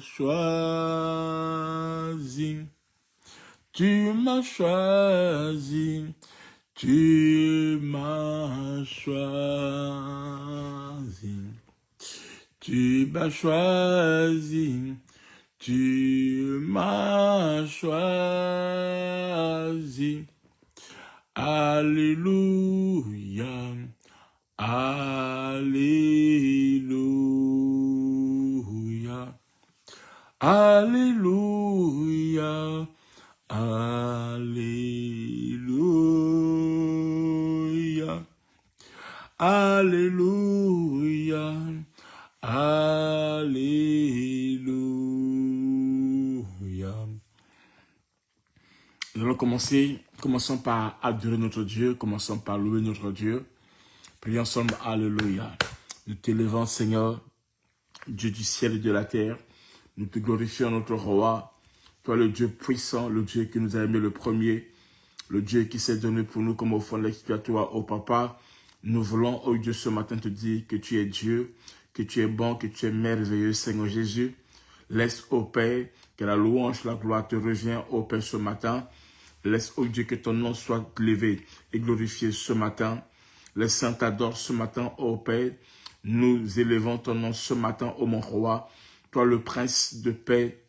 choisi. Tu m'as choisi. Tu m'as choisi. Tu m'as choisi. Tu m'as choisi. Alléluia. Alléluia. Alléluia. Alléluia. Alléluia. Alléluia. Nous allons commençons par adorer notre Dieu, commençons par louer notre Dieu. Prions ensemble, alléluia. Nous t'élevons, Seigneur, Dieu du ciel et de la terre. Nous te glorifions, notre roi. Toi, le Dieu puissant, le Dieu qui nous a aimés le premier, le Dieu qui s'est donné pour nous comme offrande expiatoire au Papa. Nous voulons, oh Dieu, ce matin te dire que tu es Dieu, que tu es bon, que tu es merveilleux, Seigneur Jésus. Laisse, ô Père, que la louange, la gloire te revient, ô Père, ce matin. Laisse, ô Dieu, que ton nom soit élevé et glorifié ce matin. Les saints t'adorent ce matin, ô Père. Nous élevons ton nom ce matin, ô mon roi. Toi, le prince de paix,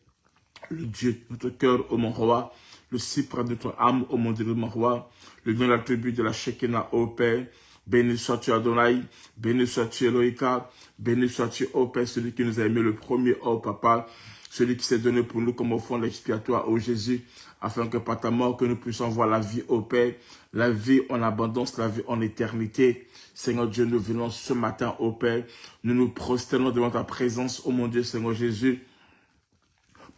le Dieu de notre cœur, ô mon roi. Le cypre de notre âme, ô mon Dieu, mon roi. Le lion de la tribu de la Shekinah, ô Père. Béni sois-tu Adonai, béni sois-tu Elohika, béni sois-tu, ô Père, celui qui nous a aimé le premier, ô Papa, celui qui s'est donné pour nous comme offrande expiatoire, ô Jésus, afin que par ta mort, que nous puissions voir la vie, ô Père, la vie en abondance, la vie en éternité. Seigneur Dieu, nous venons ce matin, ô Père, nous nous prosternons devant ta présence, ô mon Dieu, Seigneur Jésus,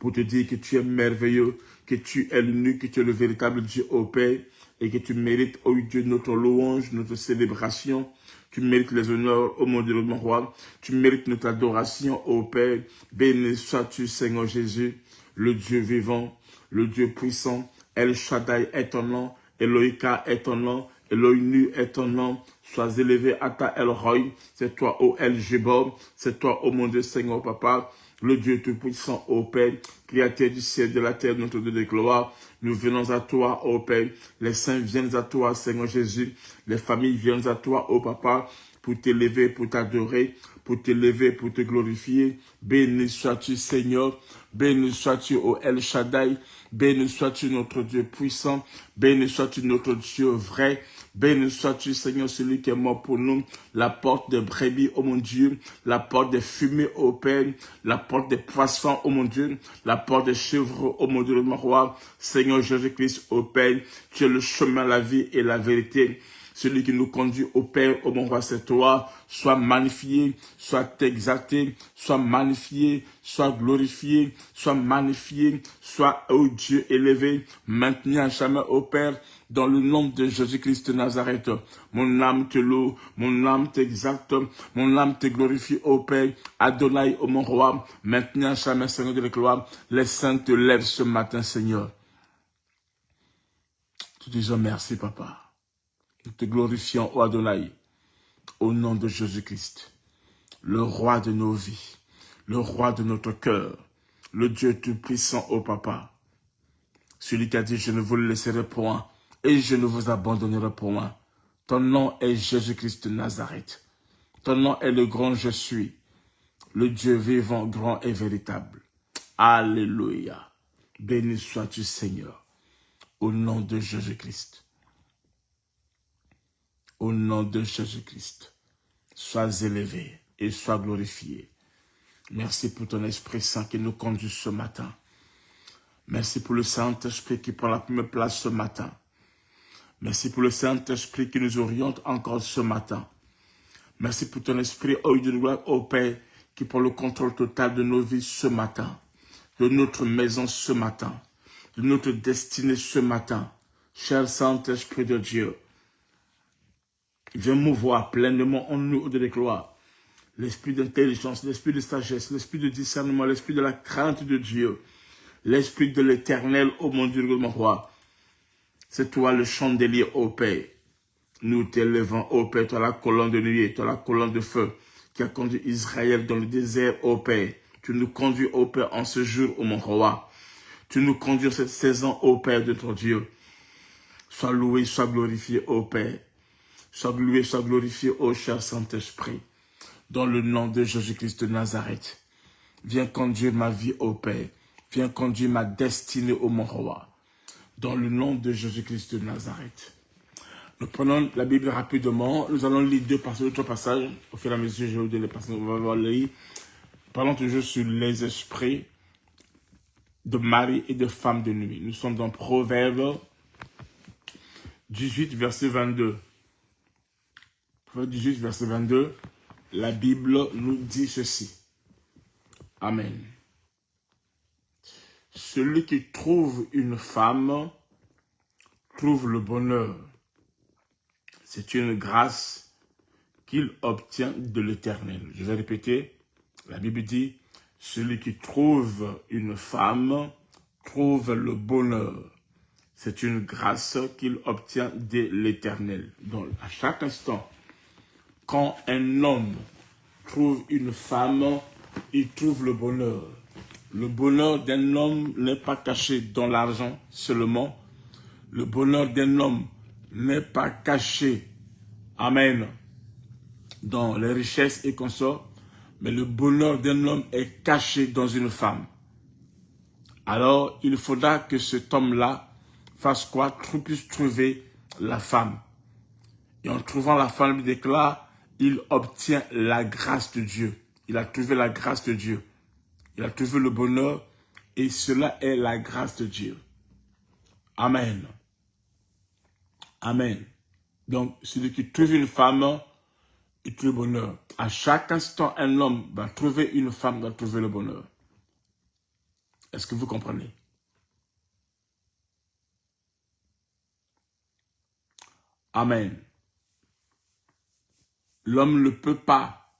pour te dire que tu es merveilleux, que tu es l'unique, que tu es le véritable Dieu, ô Père, et que tu mérites, ô Dieu, notre louange, notre célébration. Tu mérites les honneurs, ô mon Dieu, mon roi. Tu mérites notre adoration, ô Père. Béni sois-tu, Seigneur Jésus, le Dieu vivant, le Dieu puissant. El Shaddai est ton nom, Elohika est ton nom, Elohim est ton nom. Sois élevé à ta El Roy. C'est toi, ô El Jébor. C'est toi, ô mon Dieu, Seigneur, Papa. Le Dieu tout-puissant, ô Père, créateur du ciel et de la terre, notre Dieu de gloire. Nous venons à toi, ô Père. Les saints viennent à toi, Seigneur Jésus. Les familles viennent à toi, ô Papa, pour t'élever, pour t'adorer, pour t'élever, pour te glorifier. Béni sois-tu, Seigneur. Béni sois-tu, ô El Shaddai. Béni sois-tu, notre Dieu puissant. Béni sois-tu, notre Dieu vrai. Béni sois-tu, Seigneur, celui qui est mort pour nous. La porte des brebis, ô mon Dieu. La porte des fumées, ô Père. La porte des poissons, ô mon Dieu. La porte des chèvres, ô mon Dieu, mon roi. Seigneur Jésus-Christ, ô Père. Tu es le chemin, la vie et la vérité. Celui qui nous conduit au Père, au mon roi, c'est toi. Sois magnifié, sois exalté, sois magnifié, sois glorifié, sois magnifié, sois, ô Dieu, élevé, maintenu à jamais au Père, dans le nom de Jésus-Christ de Nazareth. Mon âme te loue, mon âme t'exalte, mon âme te glorifie, ô Père, Adonai, ô mon roi, maintenu à jamais, Seigneur de la gloire. Les saints te lèvent ce matin, Seigneur. Te disons merci, Papa. Nous te glorifions, ô Adonai, au nom de Jésus-Christ, le roi de nos vies, le roi de notre cœur, le Dieu tout-puissant, ô Papa, celui qui a dit, je ne vous le laisserai point et je ne vous abandonnerai point. Ton nom est Jésus-Christ de Nazareth. Ton nom est le grand je suis, le Dieu vivant, grand et véritable. Alléluia. Béni sois-tu, Seigneur, au nom de Jésus-Christ. Au nom de Jésus-Christ, sois élevé et sois glorifié. Merci pour ton Esprit Saint qui nous conduit ce matin. Merci pour le Saint-Esprit qui prend la première place ce matin. Merci pour le Saint-Esprit qui nous oriente encore ce matin. Merci pour ton Esprit, ô Dieu de gloire, ô Père, qui prend le contrôle total de nos vies ce matin, de notre maison ce matin, de notre destinée ce matin. Cher Saint-Esprit de Dieu, viens mouvoir pleinement en nous de la gloire. L'esprit d'intelligence, l'esprit de sagesse, l'esprit de discernement, l'esprit de la crainte de Dieu, l'esprit de l'éternel, ô mon Dieu, mon roi. C'est toi le chandelier, ô Père. Nous t'élevons, ô Père, toi la colonne de nuée, toi la colonne de feu, qui a conduit Israël dans le désert, ô Père, Tu nous conduis, ô Père, en ce jour, ô mon roi. Tu nous conduis cette saison, ô Père de ton Dieu. Sois loué, sois glorifié, ô Père. Sois loué, sois glorifié, ô cher Saint-Esprit. Dans le nom de Jésus-Christ de Nazareth. Viens conduire ma vie, ô Père. Viens conduire ma destinée, ô mon roi. Dans le nom de Jésus-Christ de Nazareth. Nous prenons la Bible rapidement. Nous allons lire trois passages. Au fur et à mesure, je vais vous donner les passages. On va lire. Parlons toujours sur les esprits de mari et de femme de nuit. Nous sommes dans Proverbe 18, verset 22. Proverbe 18, verset 22. La Bible nous dit ceci. Amen. Celui qui trouve une femme trouve le bonheur. C'est une grâce qu'il obtient de l'Éternel. Je vais répéter. La Bible dit, celui qui trouve une femme trouve le bonheur. C'est une grâce qu'il obtient de l'Éternel. Donc, à chaque instant, quand un homme trouve une femme, il trouve le bonheur. Le bonheur d'un homme n'est pas caché dans l'argent seulement. Le bonheur d'un homme n'est pas caché, amen, dans les richesses et consorts, mais le bonheur d'un homme est caché dans une femme. Alors, il faudra que cet homme-là fasse quoi? Puisse trouver la femme. Et en trouvant la femme, il déclare, il obtient la grâce de Dieu. Il a trouvé la grâce de Dieu. Il a trouvé le bonheur et cela est la grâce de Dieu. Amen. Amen. Donc, celui qui trouve une femme, il trouve le bonheur. À chaque instant, un homme va trouver une femme, va trouver le bonheur. Est-ce que vous comprenez? Amen. L'homme ne peut pas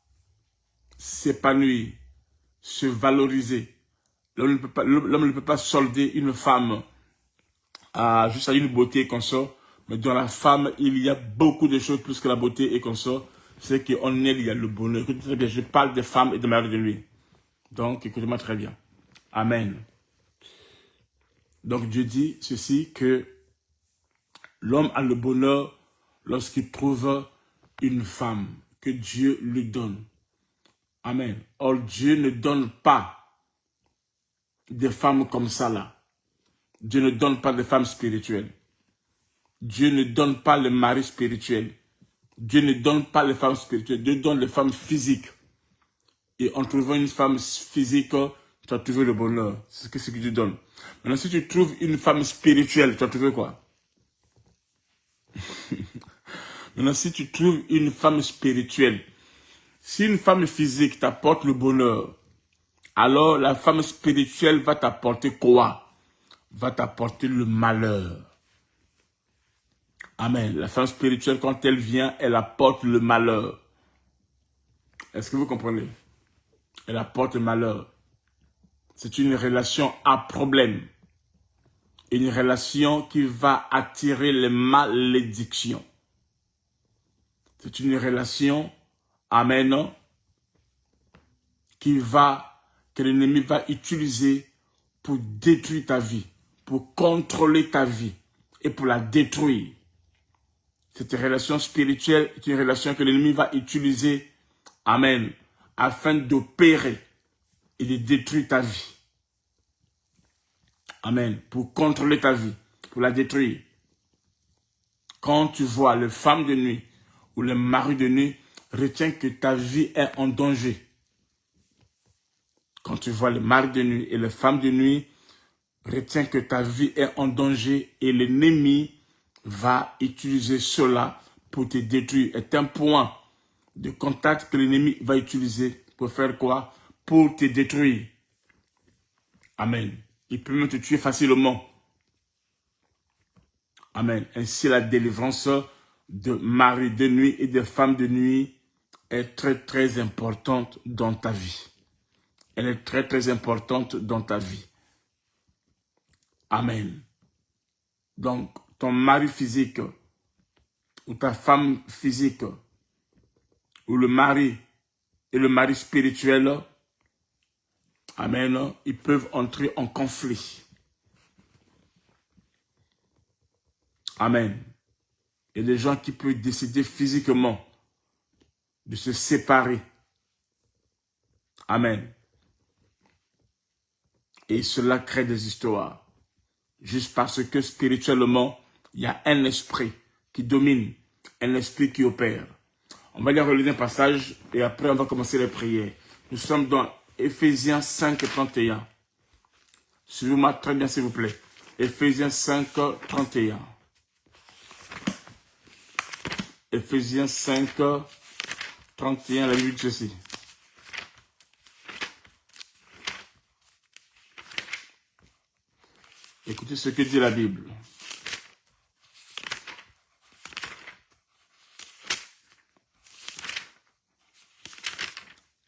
s'épanouir, se valoriser. L'homme ne peut pas solder une femme juste à une beauté qu'on sort. Mais dans la femme, il y a beaucoup de choses plus que la beauté et qu'on sort. C'est qu'en elle, il y a le bonheur. Écoutez très bien, je parle des femmes et de mari de lui. Donc, écoutez-moi très bien. Amen. Donc, Dieu dit ceci, que l'homme a le bonheur lorsqu'il trouve une femme que Dieu lui donne. Amen. Or, Dieu ne donne pas des femmes comme ça là. Dieu ne donne pas des femmes spirituelles. Dieu ne donne pas le mari spirituel. Dieu ne donne pas les femmes spirituelles. Dieu donne les femmes physiques. Et en trouvant une femme physique, tu as trouvé le bonheur. C'est ce que Dieu donne. Maintenant, si tu trouves une femme spirituelle, tu as trouvé quoi? Maintenant, si tu trouves une femme spirituelle, si une femme physique t'apporte le bonheur, alors la femme spirituelle va t'apporter quoi? Va t'apporter le malheur. Amen. La femme spirituelle, quand elle vient, elle apporte le malheur. Est-ce que vous comprenez? Elle apporte le malheur. C'est une relation à problème. Une relation qui va attirer les malédictions. C'est une relation, amen, que l'ennemi va utiliser pour détruire ta vie, pour contrôler ta vie et pour la détruire. Cette relation spirituelle est une relation que l'ennemi va utiliser, amen, afin d'opérer et de détruire ta vie. Amen. Pour contrôler ta vie, pour la détruire. Quand tu vois les femmes de nuit ou les maris de nuit, retiens que ta vie est en danger. Quand tu vois les maris de nuit et les femmes de nuit, retiens que ta vie est en danger et l'ennemi va utiliser cela pour te détruire. C'est un point de contact que l'ennemi va utiliser pour faire quoi? Pour te détruire. Amen. Il peut même te tuer facilement. Amen. Ainsi, la délivrance de mari de nuit et de femmes de nuit est très, très importante dans ta vie. Elle est très, très importante dans ta vie. Amen. Donc, ton mari physique ou ta femme physique ou le mari et le mari spirituel Amen. Ils peuvent entrer en conflit. Amen. Il y a des gens qui peuvent décider physiquement de se séparer. Amen. Et cela crée des histoires. Juste parce que spirituellement, il y a un esprit qui domine, un esprit qui opère. On va lire le dernier passage et après on va commencer les prières. Nous sommes dans Éphésiens 5, 31. Suivez-moi très bien s'il vous plaît. Éphésiens 5, 31. Éphésiens 5, 31, la Bible dit ceci. Écoutez ce que dit la Bible.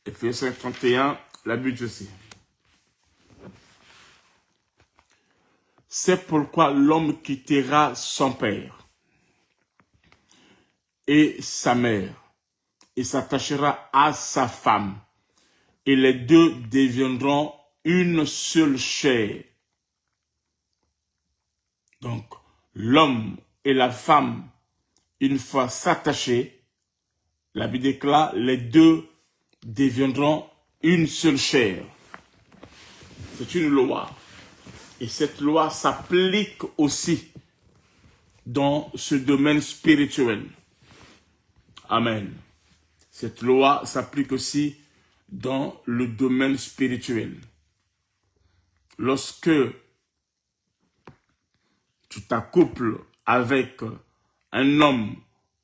Éphésiens 5, 31, la Bible dit ceci. C'est pourquoi l'homme quittera son père et sa mère et s'attachera à sa femme. Et les deux deviendront une seule chair. Donc, l'homme et la femme, une fois s'attachés, la Bible déclare, les deux deviendront une seule chair. C'est une loi. Et cette loi s'applique aussi dans ce domaine spirituel. Amen. Cette loi s'applique aussi dans le domaine spirituel. Lorsque tu t'accouples avec un homme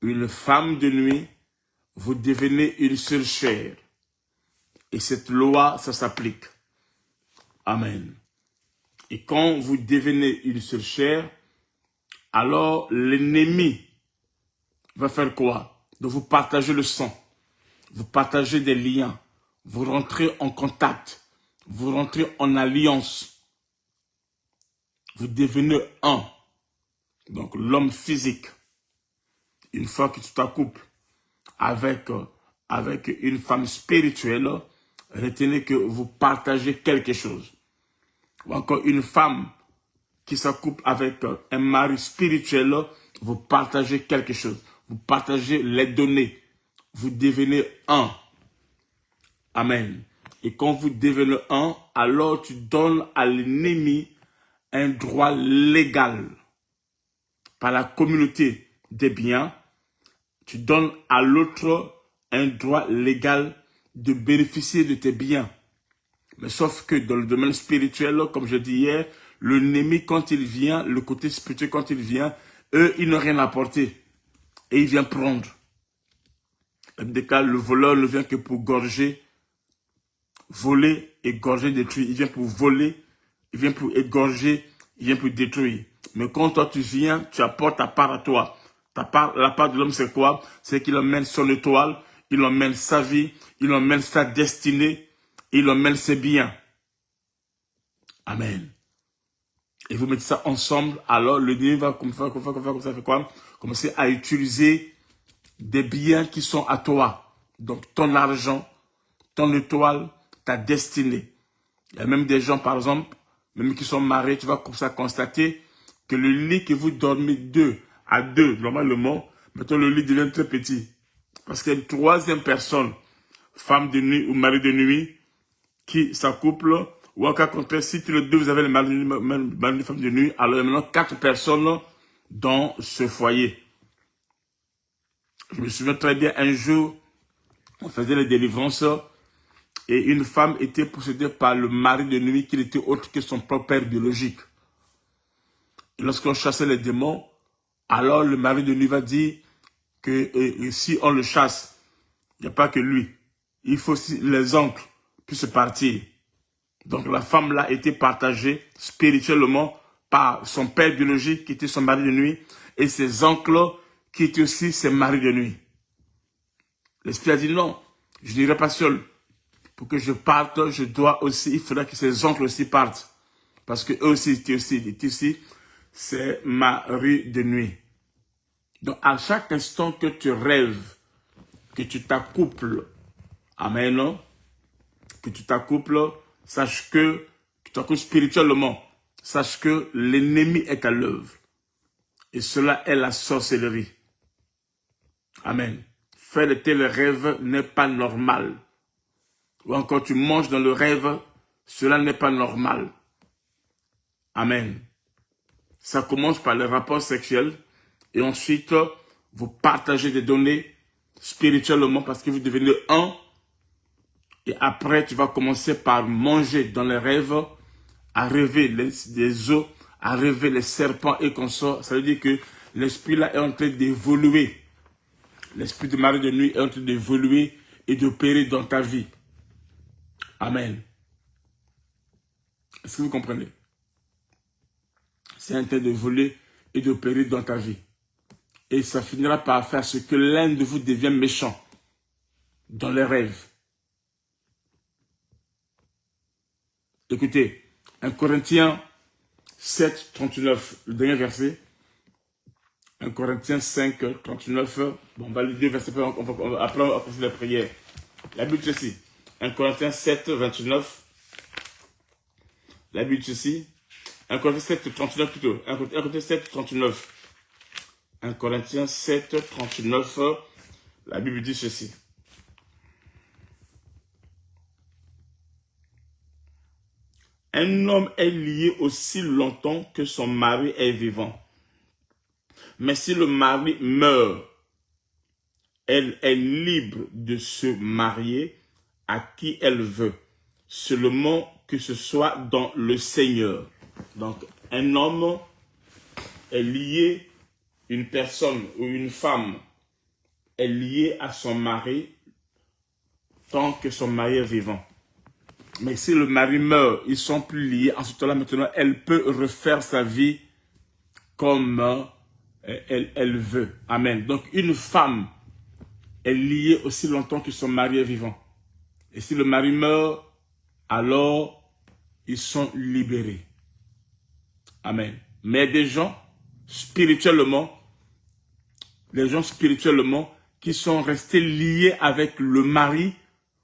ou une femme de nuit, vous devenez une seule chair. Et cette loi, ça s'applique. Amen. Et quand vous devenez une seule chair, alors l'ennemi va faire quoi? Donc vous partagez le sang, vous partagez des liens, vous rentrez en contact, vous rentrez en alliance, vous devenez un. Donc l'homme physique, une fois que tu t'accouples avec une femme spirituelle, retenez que vous partagez quelque chose. Ou encore une femme qui s'accouple avec un mari spirituel, vous partagez quelque chose. Vous partagez les données. Vous devenez un. Amen. Et quand vous devenez un, alors tu donnes à l'ennemi un droit légal. Par la communauté des biens, tu donnes à l'autre un droit légal de bénéficier de tes biens. Mais sauf que dans le domaine spirituel, comme je dis hier, l'ennemi, quand il vient, le côté spirituel, quand il vient, eux, ils n'ont rien apporté. Et il vient prendre. Dans des cas, le voleur ne vient que pour gorger, voler, égorger, détruire. Il vient pour voler, il vient pour égorger, il vient pour détruire. Mais quand toi tu viens, tu apportes ta part à toi. La part de l'homme, c'est quoi? C'est qu'il emmène son étoile, il emmène sa vie, il emmène sa destinée, il emmène ses biens. Amen. Et vous mettez ça ensemble, alors le Dieu va comme ça, fait quoi? Commencer à utiliser des biens qui sont à toi. Donc ton argent, ton étoile, ta destinée. Il y a même des gens, par exemple, même qui sont mariés, tu vas comme ça constater que le lit que vous dormez deux à deux, normalement, maintenant le lit devient très petit. Parce qu'il y a une troisième personne, femme de nuit ou mari de nuit, qui s'accouple, ou en cas contraire, si tous les deux vous avez le mari de femme de nuit, alors il y a maintenant 4 personnes dans ce foyer. Je me souviens très bien, un jour, on faisait les délivrances, et une femme était possédée par le mari de nuit qui n'était autre que son propre père biologique. Et lorsqu'on chassait les démons, alors le mari de nuit va dire que si on le chasse, il n'y a pas que lui. Il faut aussi les oncles puissent partir. Donc la femme là était partagée spirituellement par son père biologique qui était son mari de nuit et ses oncles qui étaient aussi ses maris de nuit. L'esprit a dit non, je n'irai pas seul. Pour que je parte, je dois aussi, il faudra que ses oncles aussi partent. Parce que eux aussi étaient aussi ses maris de nuit. Donc à chaque instant que tu rêves, que tu t'accouples, amen, que tu t'accouples, sache que, spirituellement, sache que l'ennemi est à l'œuvre. Et cela est la sorcellerie. Amen. Faire de tels rêves n'est pas normal. Ou encore tu manges dans le rêve, cela n'est pas normal. Amen. Ça commence par le rapport sexuel et ensuite vous partagez des données spirituellement parce que vous devenez un. Et après tu vas commencer par manger dans les rêves, à rêver des os, à rêver les serpents et consorts. Ça veut dire que l'esprit là est en train d'évoluer. L'esprit de mari de nuit est en train d'évoluer et d'opérer dans ta vie. Amen. Est-ce que vous comprenez? C'est en train d'évoluer et d'opérer dans ta vie. Et ça finira par faire ce que l'un de vous devient méchant dans les rêves. Écoutez, 1 Corinthiens 7, 39, le dernier verset. 1 Corinthiens 5, 39. Bon, on va lire deux versets, après on va passer la prière. La Bible dit ceci. 1 Corinthiens 7, 29. La Bible dit ceci. 1 Corinthiens 7, 39 plutôt. 1 Corinthiens 7, 39. 1 Corinthiens 7, 39. La Bible dit ceci. Un homme est lié aussi longtemps que son mari est vivant. Mais si le mari meurt, elle est libre de se marier à qui elle veut, seulement que ce soit dans le Seigneur. Donc, un homme est lié, une personne ou une femme est liée à son mari tant que son mari est vivant. Mais si le mari meurt, ils ne sont plus liés. En ce temps-là, maintenant, elle peut refaire sa vie comme elle veut. Amen. Donc, une femme est liée aussi longtemps que son mari est vivant. Et si le mari meurt, alors ils sont libérés. Amen. Mais des gens, spirituellement, qui sont restés liés avec le mari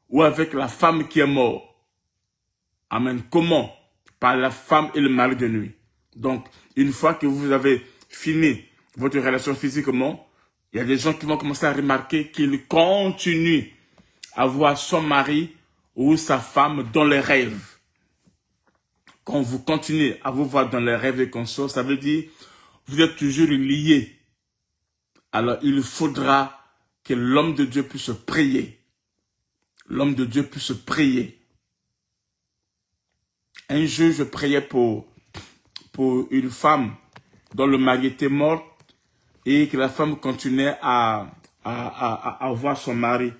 ou avec la femme qui est morte. Amen. Comment? Par la femme et le mari de nuit. Donc, une fois que vous avez fini votre relation physiquement, il y a des gens qui vont commencer à remarquer qu'ils continuent à voir son mari ou sa femme dans les rêves. Quand vous continuez à vous voir dans les rêves et consorts, ça veut dire que vous êtes toujours liés. Alors, il faudra que l'homme de Dieu puisse prier. L'homme de Dieu puisse prier. Un jour, je priais pour une femme dont le mari était mort et que la femme continuait à voir son mari.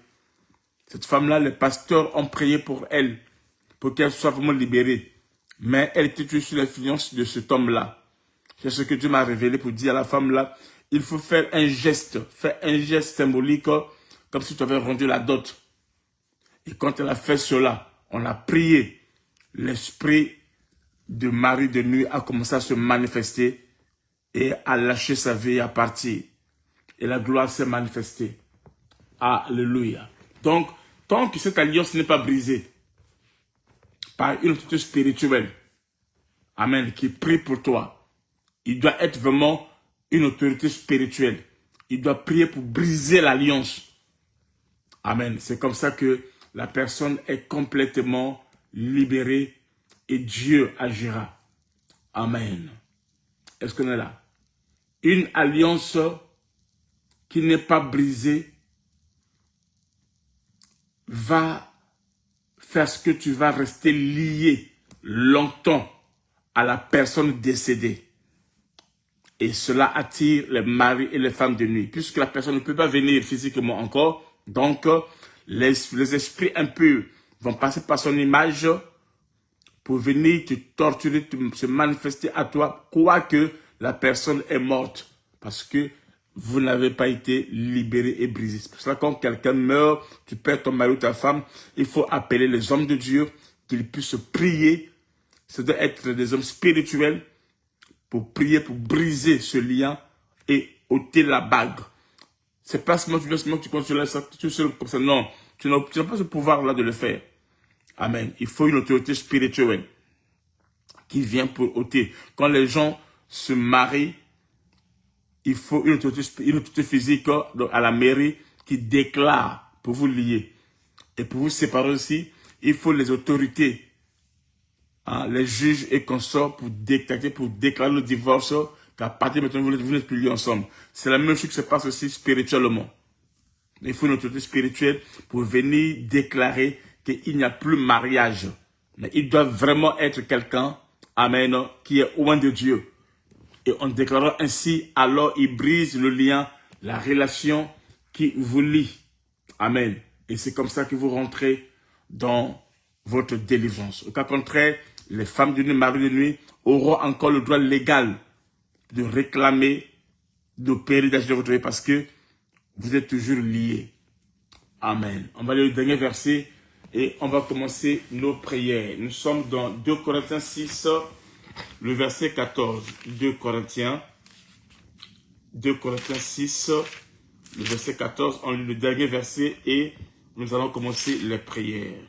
Cette femme-là, les pasteurs ont prié pour elle, pour qu'elle soit vraiment libérée. Mais elle était toujours sous l'influence de cet homme-là. C'est ce que Dieu m'a révélé pour dire à la femme-là, il faut faire un geste symbolique, comme si tu avais rendu la dot. Et quand elle a fait cela, on a prié. L'esprit de mari de nuit a commencé à se manifester et à lâcher sa vie et à partir. Et la gloire s'est manifestée. Alléluia. Donc, tant que cette alliance n'est pas brisée par une autorité spirituelle, amen, qui prie pour toi, il doit être vraiment une autorité spirituelle. Il doit prier pour briser l'alliance. Amen. C'est comme ça que la personne est complètement libérée et Dieu agira. Amen. Est-ce qu'on est là? Une alliance qui n'est pas brisée va faire ce que tu vas rester lié longtemps à la personne décédée. Et cela attire les maris et les femmes de nuit. Puisque la personne ne peut pas venir physiquement encore, donc les esprits impurs vont passer par son image pour venir te torturer, se manifester à toi, quoique la personne est morte. Parce que vous n'avez pas été libéré et brisé. C'est pour cela que quand quelqu'un meurt, tu perds ton mari ou ta femme, il faut appeler les hommes de Dieu, qu'ils puissent prier. Ça doit être des hommes spirituels pour prier, pour briser ce lien et ôter la bague. C'est pas seulement que tu continues ça tout seul comme ça. Non, tu n'as pas ce pouvoir-là de le faire. Amen. Il faut une autorité spirituelle qui vient pour ôter. Quand les gens se marient, il faut une autorité physique à la mairie qui déclare pour vous lier. Et pour vous séparer aussi, il faut les autorités, les juges et consorts pour déclarer le divorce, qu'à partir de maintenant, vous n'êtes plus liés ensemble. C'est la même chose qui se passe aussi spirituellement. Il faut une autorité spirituelle pour venir déclarer qu'il n'y a plus mariage. Mais il doit vraiment être quelqu'un, amen, qui est loin de Dieu. Et en déclarant ainsi, alors il brise le lien, la relation qui vous lie. Amen. Et c'est comme ça que vous rentrez dans votre délivrance. Au cas contraire, les femmes de nuit, maris de nuit, auront encore le droit légal de réclamer, d'opérer, d'agir de votre vie parce que vous êtes toujours liés. Amen. On va aller au dernier verset et on va commencer nos prières. Nous sommes dans 2 Corinthiens 6, le verset 14. 2 Corinthiens 6, le verset 14. On lit le dernier verset et nous allons commencer les prières.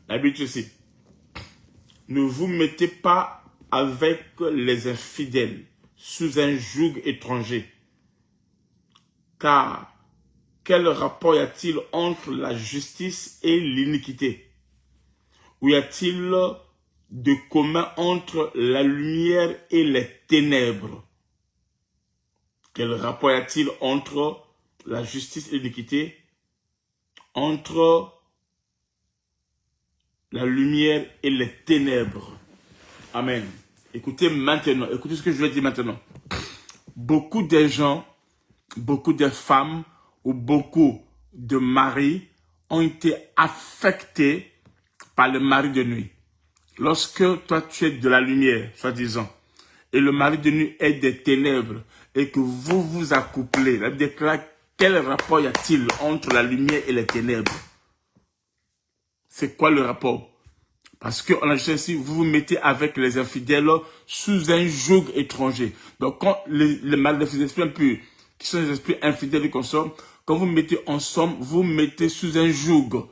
La Bible dit ceci. Ne vous mettez pas avec les infidèles sous un joug étranger. Car quel rapport y a-t-il entre la justice et l'iniquité? Ou y a-t-il de commun entre la lumière et les ténèbres? Quel rapport y a-t-il entre la justice et l'iniquité? Entre la lumière et les ténèbres. Amen. Écoutez maintenant, écoutez ce que je vais dire maintenant. Beaucoup de gens, beaucoup de femmes ou beaucoup de maris ont été affectés par le mari de nuit. Lorsque toi tu es de la lumière, soi-disant, et le mari de nuit est des ténèbres, et que vous vous accouplez, la Bible déclare quel rapport y a-t-il entre la lumière et les ténèbres? C'est quoi le rapport? Parce qu'on a dit ainsi, vous vous mettez avec les infidèles sous un joug étranger. Donc quand les esprits impurs, qui sont les esprits infidèles et consorts, quand vous mettez ensemble, vous mettez sous un joug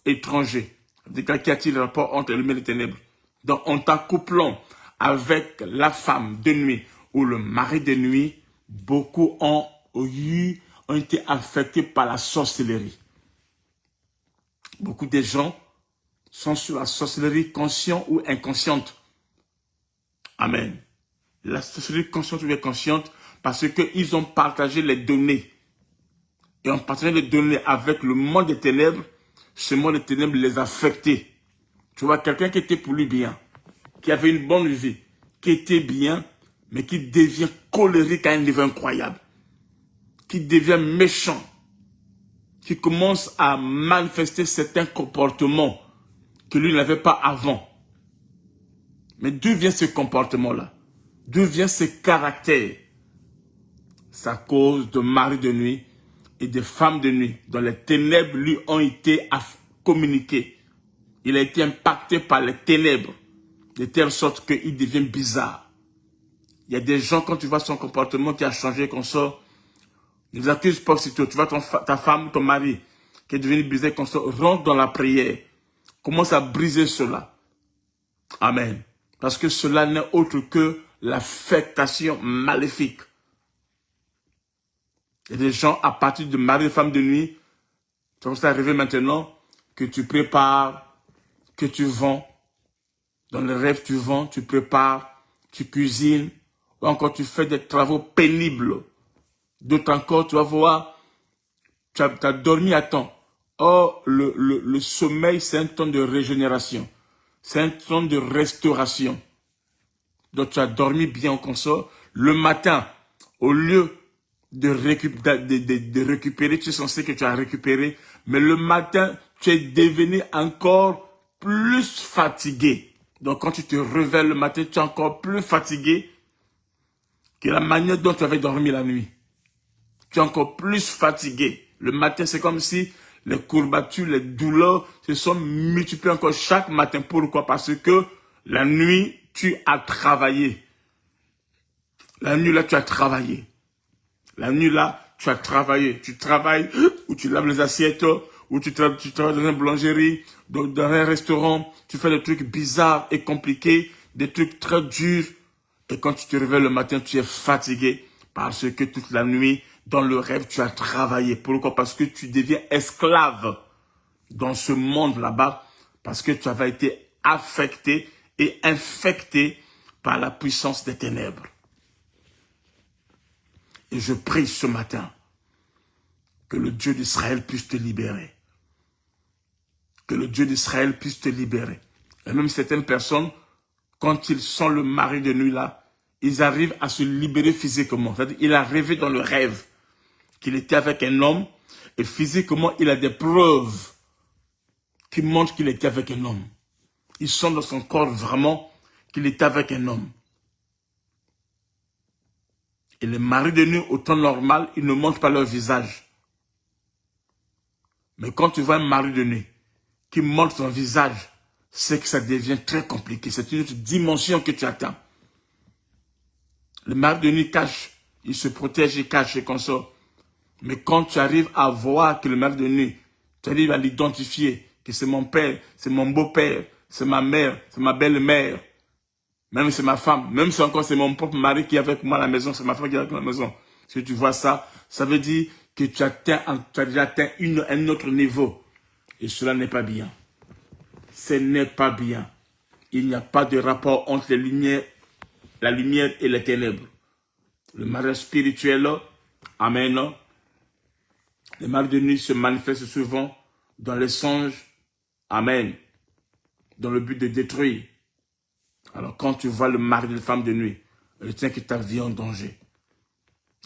étranger. Qu'y a-t-il rapport entre la lumière et les ténèbres? Donc en t'accouplant avec la femme de nuit ou le mari de nuit, beaucoup ont été affectés par la sorcellerie. Beaucoup de gens sont sur la sorcellerie consciente ou inconsciente. Amen. La sorcellerie consciente ou inconsciente parce qu'ils ont partagé les données. Et en partageant les données avec le monde des ténèbres, ce monde des ténèbres les a affectés. Tu vois, quelqu'un qui était pour lui bien, qui avait une bonne vie, qui était bien, mais qui devient colérique à un niveau incroyable, qui devient méchant, qui commence à manifester certains comportements que lui n'avait pas avant. Mais d'où vient ce comportement-là? D'où vient ce caractère? C'est à cause de maris de nuit et de femmes de nuit dont les ténèbres lui ont été communiquées. Il a été impacté par les ténèbres de telle sorte qu'il devient bizarre. Il y a des gens, quand tu vois son comportement qui a changé, qu'on sort, ils les accusent pas aussitôt. Tu vois ta femme, ton mari, qui est devenu bizarre, qu'on sort, rentre dans la prière. Commence à briser cela. Amen. Parce que cela n'est autre que l'affectation maléfique. Il y a des gens, à partir de mari et femme de nuit, ça va arriver maintenant, que tu prépares, que tu vends. Dans le rêve, tu vends, tu prépares, tu cuisines, ou encore tu fais des travaux pénibles. D'autres encore, tu vas voir, tu as dormi à temps. Or, le sommeil, c'est un temps de régénération. C'est un temps de restauration. Donc, tu as dormi bien au consort. Le matin, au lieu de récupérer, tu es censé que tu as récupéré. Mais le matin, tu es devenu encore plus fatigué. Donc, quand tu te réveilles le matin, tu es encore plus fatigué que la manière dont tu avais dormi la nuit. Tu es encore plus fatigué. Le matin, c'est comme si les courbatures, les douleurs se sont multipliées encore chaque matin. Pourquoi? Parce que la nuit, tu as travaillé. La nuit, là, tu as travaillé. La nuit, là, tu as travaillé. Tu travailles ou tu laves les assiettes, ou tu travailles dans une boulangerie, dans un restaurant. Tu fais des trucs bizarres et compliqués, des trucs très durs. Et quand tu te réveilles le matin, tu es fatigué parce que toute la nuit, dans le rêve, tu as travaillé. Pourquoi? Parce que tu deviens esclave dans ce monde là-bas, parce que tu avais été affecté et infecté par la puissance des ténèbres. Et je prie ce matin que le Dieu d'Israël puisse te libérer. Que le Dieu d'Israël puisse te libérer. Et même certaines personnes, quand ils sont le mari de nuit là, ils arrivent à se libérer physiquement. C'est-à-dire, il a rêvé dans le rêve qu'il était avec un homme et physiquement, il a des preuves qui montrent qu'il était avec un homme. Ils sont dans son corps vraiment qu'il était avec un homme. Et les maris de nuit, au temps normal, ils ne montrent pas leur visage. Mais quand tu vois un mari de nuit qui montre son visage, c'est que ça devient très compliqué. C'est une autre dimension que tu atteins. Le mari de nuit cache, il se protège, il cache et consort. Mais quand tu arrives à voir que le mari de nuit, tu arrives à l'identifier, que c'est mon père, c'est mon beau-père, c'est ma mère, c'est ma belle-mère, même c'est ma femme, même si encore c'est mon propre mari qui est avec moi à la maison, c'est ma femme qui est avec moi à la maison. Si tu vois ça, ça veut dire que tu as déjà atteint un autre niveau. Et cela n'est pas bien. Ce n'est pas bien. Il n'y a pas de rapport entre la lumière et les ténèbres. Le mariage spirituel, amen. Les maris de nuit se manifestent souvent dans les songes, amen, dans le but de détruire. Alors quand tu vois le mari et la femme de nuit, retiens que ta vie est en danger.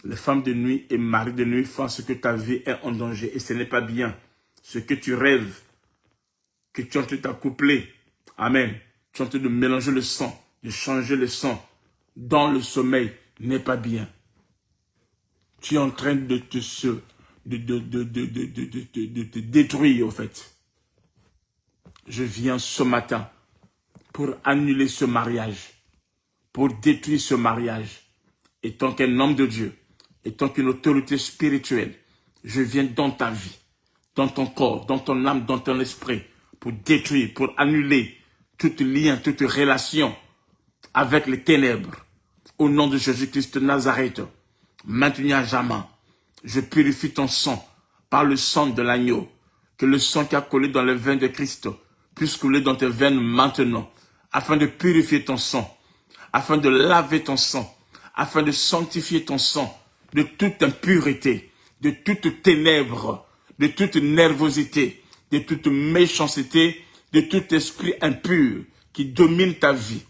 Les femmes de nuit et maris de nuit font ce que ta vie est en danger et ce n'est pas bien. Ce que tu rêves, que tu es en train de t'accoupler, amen, tu es en train de mélanger le sang, de changer le sang dans le sommeil, n'est pas bien. Tu es en train de te détruire, en fait. Je viens ce matin pour annuler ce mariage, pour détruire ce mariage. Étant qu'un homme de Dieu, étant qu'une autorité spirituelle, je viens dans ta vie, dans ton corps, dans ton âme, dans ton esprit, pour détruire, pour annuler tout lien, toute relation avec les ténèbres. Au nom de Jésus-Christ de Nazareth, maintenant à jamais, je purifie ton sang par le sang de l'agneau, que le sang qui a collé dans les veines de Christ puisse couler dans tes veines maintenant, afin de purifier ton sang, afin de laver ton sang, afin de sanctifier ton sang de toute impureté, de toute ténèbre, de toute nervosité, de toute méchanceté, de tout esprit impur qui domine ta vie,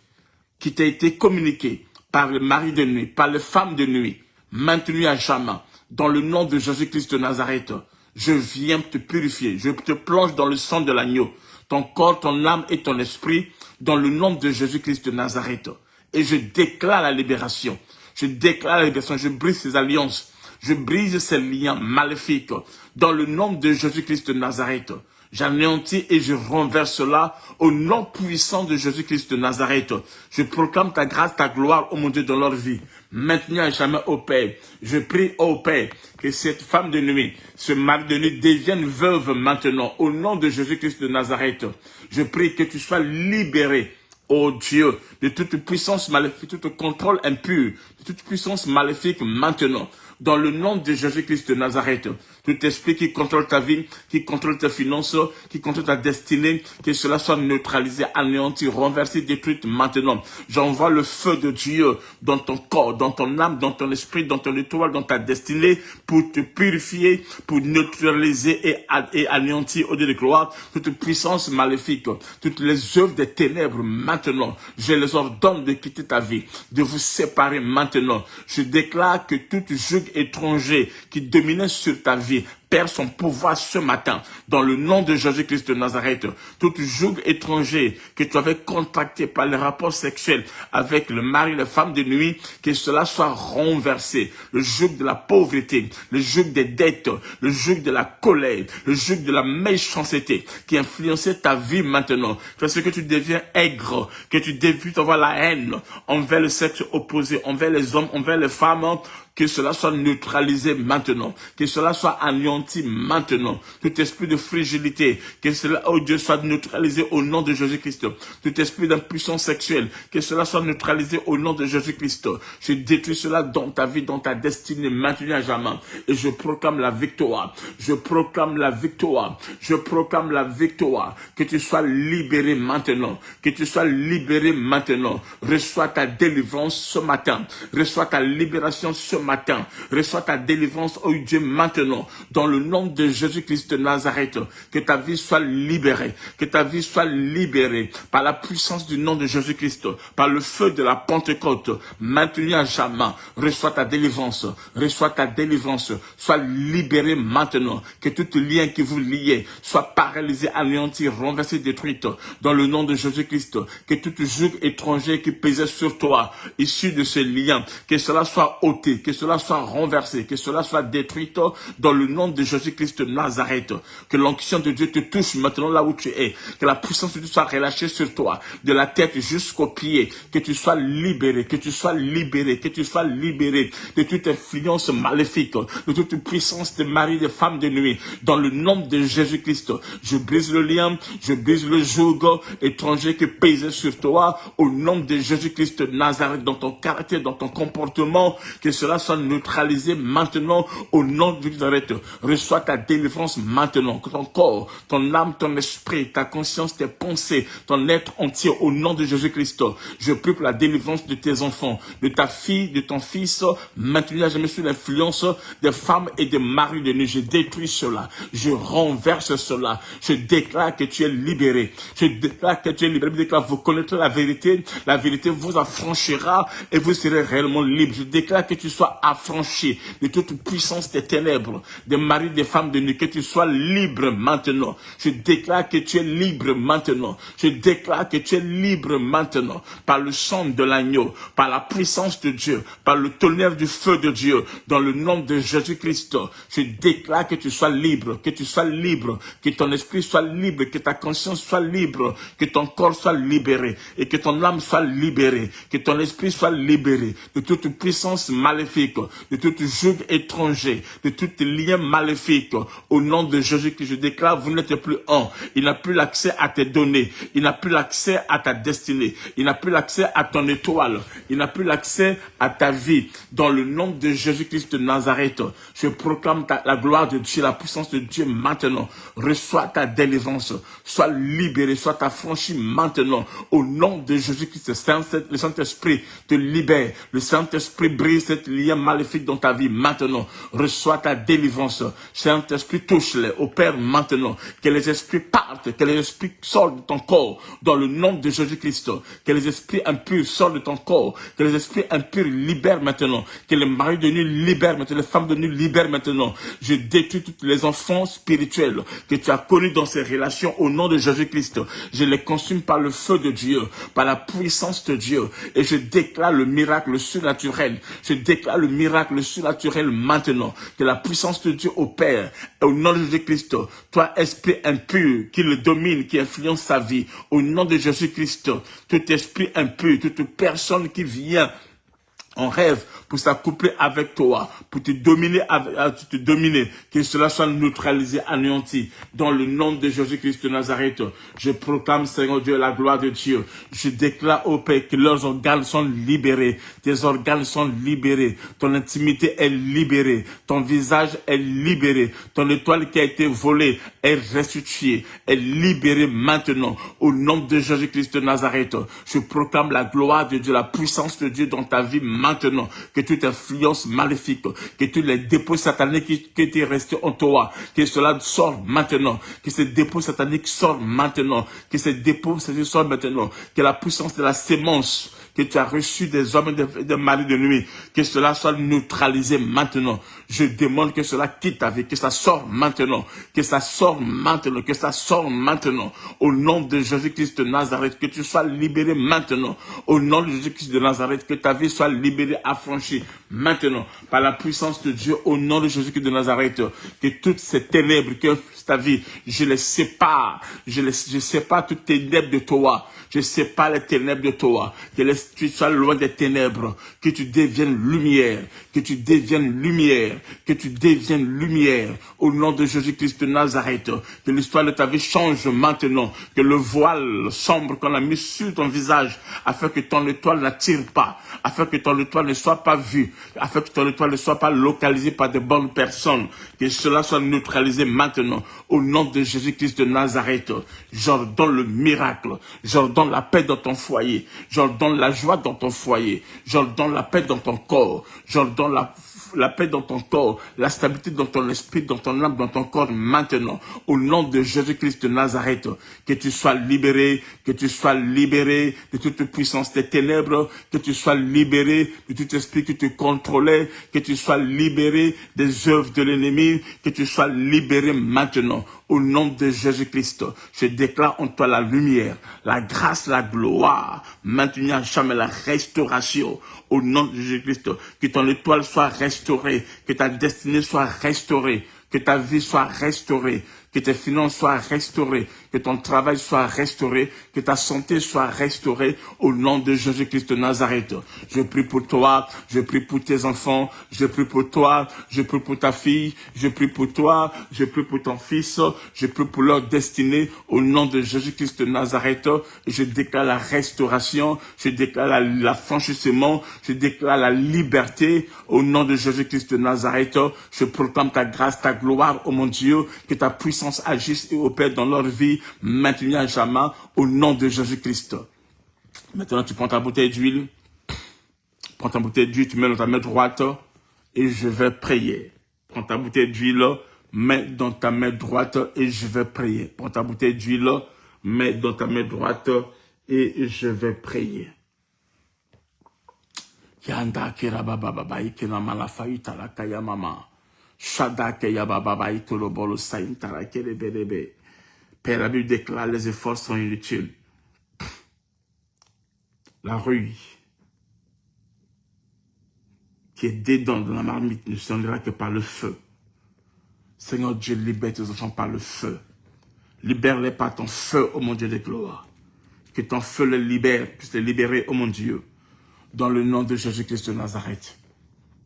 qui t'a été communiqué par le mari de nuit, par les femmes de nuit, maintenu à jamais, dans le nom de Jésus-Christ de Nazareth, je viens te purifier, je te plonge dans le sang de l'agneau, ton corps, ton âme et ton esprit, dans le nom de Jésus-Christ de Nazareth. Et je déclare la libération. Je déclare la libération. Je brise ces alliances. Je brise ces liens maléfiques. Dans le nom de Jésus-Christ de Nazareth. J'anéantis et je renverse cela au nom puissant de Jésus-Christ de Nazareth. Je proclame ta grâce, ta gloire, oh mon Dieu, dans leur vie. Maintenant et jamais, ô Père. Je prie, ô Père, que cette femme de nuit, ce mari de nuit devienne veuve maintenant. Au nom de Jésus-Christ de Nazareth. Je prie que tu sois libéré, ô Dieu, de toute puissance maléfique, de tout contrôle impur, de toute puissance maléfique maintenant. Dans le nom de Jésus-Christ de Nazareth, tout esprit qui contrôle ta vie, qui contrôle tes finances, qui contrôle ta destinée, que cela soit neutralisé, anéanti, renversé, détruit maintenant. J'envoie le feu de Dieu dans ton corps, dans ton âme, dans ton esprit, dans ton étoile, dans ta destinée, pour te purifier, pour neutraliser et anéantir au Dieu de gloire toute puissance maléfique, toutes les œuvres des ténèbres maintenant. Je les ordonne de quitter ta vie, de vous séparer maintenant. Je déclare que tout joug étranger qui dominait sur ta vie perd son pouvoir ce matin. Dans le nom de Jésus-Christ de Nazareth, tout joug étranger que tu avais contracté par les rapports sexuels avec le mari, la femme de nuit, que cela soit renversé. Le joug de la pauvreté, le joug des dettes, le joug de la colère, le joug de la méchanceté qui influençait ta vie maintenant. Parce que tu deviens aigre, que tu débutes à avoir la haine envers le sexe opposé, envers les hommes, envers les femmes, que cela soit neutralisé maintenant, que cela soit anéanti maintenant, tout esprit de fragilité, que cela, oh Dieu, soit neutralisé au nom de Jésus-Christ, tout esprit d'impuissance sexuelle, que cela soit neutralisé au nom de Jésus-Christ. Je détruis cela dans ta vie, dans ta destinée, maintenant à jamais, et je proclame la victoire, je proclame la victoire, je proclame la victoire, que tu sois libéré maintenant, que tu sois libéré maintenant, reçois ta délivrance ce matin, reçois ta libération ce matin, reçois ta délivrance, oh Dieu, maintenant, dans le nom de Jésus-Christ de Nazareth, que ta vie soit libérée, que ta vie soit libérée par la puissance du nom de Jésus-Christ, par le feu de la Pentecôte, maintenu à jamais, reçois ta délivrance, sois libéré maintenant, que tout lien qui vous liait soit paralysé, anéanti, renversé, détruit, dans le nom de Jésus-Christ, que tout joug étranger qui pesait sur toi, issu de ce lien, que cela soit ôté, que cela soit renversé, que cela soit détruit dans le nom de Jésus-Christ de Nazareth. Que l'onction de Dieu te touche maintenant là où tu es. Que la puissance de Dieu soit relâchée sur toi, de la tête jusqu'aux pieds. Que tu sois libéré, que tu sois libéré, que tu sois libéré de toute influence maléfique, de toute puissance de mari, de femme de nuit. Dans le nom de Jésus-Christ, je brise le lien, je brise le joug étranger qui pèse sur toi. Au nom de Jésus-Christ de Nazareth, dans ton caractère, dans ton comportement, que cela soit neutralisé maintenant au nom de Nazareth. Reçois ta délivrance maintenant, que ton corps, ton âme, ton esprit, ta conscience, tes pensées, ton être entier au nom de Jésus-Christ. Je prie pour la délivrance de tes enfants, de ta fille, de ton fils, maintenant à jamais sous l'influence des femmes et des maris de nuit. Je détruis cela, je renverse cela, je déclare que tu es libéré, je déclare que tu es libéré, je déclare vous connaîtrez la vérité vous affranchira et vous serez réellement libre. Je déclare que tu sois affranchi de toute puissance des ténèbres, des maris, des femmes de nuit, que tu sois libre maintenant. Je déclare que tu es libre maintenant. Je déclare que tu es libre maintenant par le sang de l'agneau, par la puissance de Dieu, par le tonnerre du feu de Dieu, dans le nom de Jésus-Christ. Je déclare que tu sois libre, que ton esprit soit libre, que ta conscience soit libre, que ton corps soit libéré et que ton âme soit libérée, que ton esprit soit libéré de toute puissance maléfique, de tout joug étranger, de tout lien maléfique. Au nom de Jésus-Christ, je déclare, vous n'êtes plus un. Il n'a plus l'accès à tes données. Il n'a plus l'accès à ta destinée. Il n'a plus l'accès à ton étoile. Il n'a plus l'accès à ta vie. Dans le nom de Jésus-Christ de Nazareth, je proclame la gloire de Dieu, la puissance de Dieu maintenant. Reçois ta délivrance. Sois libéré, sois affranchi maintenant. Au nom de Jésus-Christ, le Saint-Esprit te libère. Le Saint-Esprit brise cette lien maléfique dans ta vie maintenant. Reçois ta délivrance. Saint-Esprit, touche-les. Opère maintenant. Que les esprits partent. Que les esprits sortent de ton corps. Dans le nom de Jésus-Christ. Que les esprits impurs sortent de ton corps. Que les esprits impurs libèrent maintenant. Que les maris de nuit libèrent maintenant. Les femmes de nuit libèrent maintenant. Je détruis tous les enfants spirituels que tu as connus dans ces relations au nom de Jésus-Christ. Je les consume par le feu de Dieu, par la puissance de Dieu. Et je déclare le miracle surnaturel. Je déclare le miracle surnaturel maintenant. Que la puissance de Dieu opère. Et au nom de Jésus-Christ, toi, esprit impur qui le domine, qui influence sa vie. Au nom de Jésus-Christ, tout esprit impur, toute personne qui vient en rêve pour s'accoupler avec toi, pour te dominer, que cela soit neutralisé, anéanti. Dans le nom de Jésus-Christ de Nazareth, je proclame, Seigneur Dieu, la gloire de Dieu. Je déclare au Père que leurs organes sont libérés, tes organes sont libérés, ton intimité est libérée, ton visage est libéré, ton étoile qui a été volée est restituée, est libérée maintenant. Au nom de Jésus-Christ de Nazareth, je proclame la gloire de Dieu, la puissance de Dieu dans ta vie maintenant, que toute influence maléfique, que tous les dépôts sataniques qui étaient restés en toi, que cela sorte maintenant, que ces dépôts sataniques sortent maintenant, que ces dépôts sataniques sortent maintenant, que la puissance de la sémence que tu as reçu des hommes et des maris de nuit, que cela soit neutralisé maintenant. Je demande que cela quitte ta vie, que ça sorte maintenant, que ça sorte maintenant, que ça sorte maintenant. Au nom de Jésus-Christ de Nazareth, que tu sois libéré maintenant. Au nom de Jésus-Christ de Nazareth, que ta vie soit libérée, affranchie maintenant. Par la puissance de Dieu, au nom de Jésus-Christ de Nazareth, que toutes ces ténèbres, que ta vie, je les sépare. Je sépare toutes les ténèbres de toi. Je sépare les ténèbres de toi. Que tu sois loin des ténèbres. Que tu deviennes lumière. Que tu deviennes lumière. Que tu deviennes lumière. Au nom de Jésus-Christ de Nazareth. Que l'histoire de ta vie change maintenant. Que le voile sombre qu'on a mis sur ton visage, afin que ton étoile n'attire pas. Afin que ton étoile ne soit pas vue. Afin que ton étoile ne soit pas localisée par de bonnes personnes. Que cela soit neutralisé maintenant. Au nom de Jésus-Christ de Nazareth. J'ordonne le miracle. J'ordonne la paix dans ton foyer. J'ordonne la joie dans ton foyer. J'ordonne la paix dans ton corps. J'ordonne la paix dans ton corps. La stabilité dans ton esprit, dans ton âme, dans ton corps maintenant. Au nom de Jésus-Christ de Nazareth. Que tu sois libéré. Que tu sois libéré de toute puissance des ténèbres. Que tu sois libéré de tout esprit qui te contrôlait. Que tu sois libéré des œuvres de l'ennemi. Que tu sois libéré maintenant. Au nom de Jésus-Christ, je déclare en toi la lumière, la grâce, la gloire, maintenant à jamais la restauration. Au nom de Jésus-Christ, que ton étoile soit restaurée, que ta destinée soit restaurée, que ta vie soit restaurée, que tes finances soient restaurées, que ton travail soit restauré, que ta santé soit restaurée au nom de Jésus-Christ de Nazareth. Je prie pour toi, je prie pour tes enfants, je prie pour toi, je prie pour ta fille, je prie pour toi, je prie pour ton fils, je prie pour leur destinée au nom de Jésus-Christ de Nazareth. Je déclare la restauration, je déclare l'affranchissement, je déclare la liberté au nom de Jésus-Christ de Nazareth. Je proclame ta grâce, ta gloire, oh mon Dieu, que ta puissance agisse et opère dans leur vie, maintenant à jamais, au nom de Jésus-Christ. Maintenant, tu prends ta bouteille d'huile, tu mets dans ta main droite, et je vais prier. Prends ta bouteille d'huile, mets dans ta main droite, et je vais prier. Prends ta bouteille d'huile, mets dans ta main droite, et je vais prier. Yanda kira baba baba ikena malafa itala kaya mama. Shada kaya baba baba ikolo bolo saintara kere berebe. Père, la Bible déclare les efforts sont inutiles. La rue qui est dedans dans la marmite ne s'enlèvera que par le feu. Seigneur Dieu, libère tes enfants par le feu. Libère-les par ton feu, ô mon Dieu de gloire. Que ton feu les libère, puisse les libérer, ô mon Dieu. Dans le nom de Jésus-Christ de Nazareth.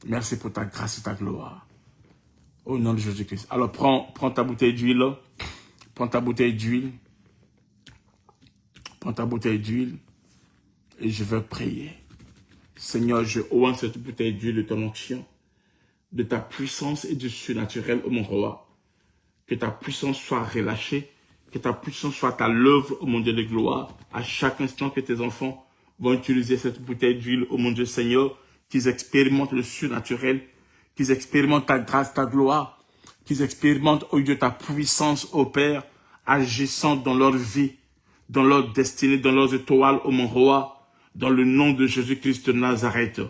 Merci pour ta grâce et ta gloire. Au nom de Jésus-Christ. Alors prends ta bouteille d'huile. Prends ta bouteille d'huile. Prends ta bouteille d'huile. Et je vais prier. Seigneur, je ouvre cette bouteille d'huile de ton onction, de ta puissance et du surnaturel, ô mon roi. Que ta puissance soit relâchée. Que ta puissance soit à l'œuvre, ô mon Dieu de gloire. À chaque instant que tes enfants vont utiliser cette bouteille d'huile, ô mon Dieu Seigneur, qu'ils expérimentent le surnaturel, qu'ils expérimentent ta grâce, ta gloire, qu'ils expérimentent, ô Dieu, ta puissance, ô Père, agissant dans leur vie, dans leur destinée, dans leurs étoiles, ô mon roi, dans le nom de Jésus-Christ de Nazareth.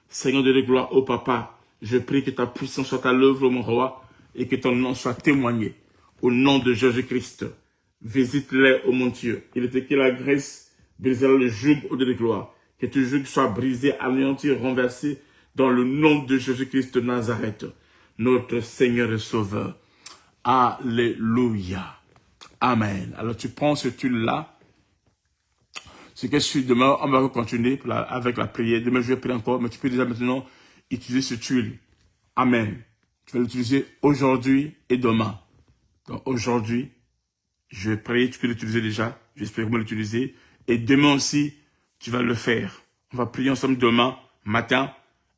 Seigneur de la gloire, ô Papa, je prie que ta puissance soit à l'œuvre, ô mon roi, et que ton nom soit témoigné, au nom de Jésus-Christ. Visite-les, ô mon Dieu. Il était que la Grèce brisera le joug de la gloire. Que tout joug soit brisé, anéanti, renversé dans le nom de Jésus-Christ de Nazareth, notre Seigneur et Sauveur. Alléluia. Amen. Alors tu prends ce tuile-là. Ce que je suis demain, on va continuer avec la prière. Demain, je vais prier encore, mais tu peux déjà maintenant utiliser ce tuile. Amen. Tu vas l'utiliser aujourd'hui et demain. Donc aujourd'hui, je vais prier, tu peux l'utiliser déjà. J'espère comment l'utiliser. Et demain aussi, tu vas le faire. On va prier ensemble demain, matin,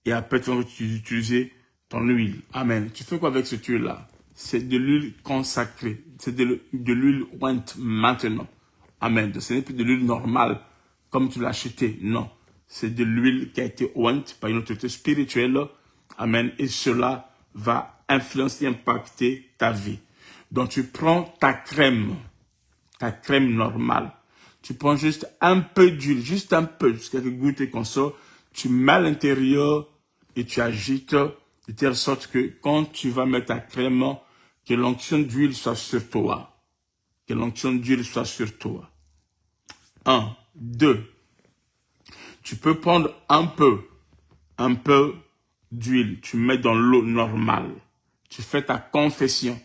et après tu vas utiliser ton huile. Amen. Tu fais quoi avec ce tuile-là? C'est de l'huile consacrée. C'est de l'huile ointe maintenant. Amen. Ce n'est plus de l'huile normale, comme tu l'as acheté. Non. C'est de l'huile qui a été ointe par une autorité spirituelle. Amen. Et cela va influencer, impacter ta vie. Donc tu prends ta crème normale. Tu prends juste un peu d'huile, juste un peu, juste quelques gouttes qu'on sort. Tu mets à l'intérieur et tu agites de telle sorte que quand tu vas mettre ta crème, que l'onction d'huile soit sur toi. Que l'onction d'huile soit sur toi. 1, 2. Tu peux prendre un peu d'huile. Tu mets dans l'eau normale. Tu fais ta confession.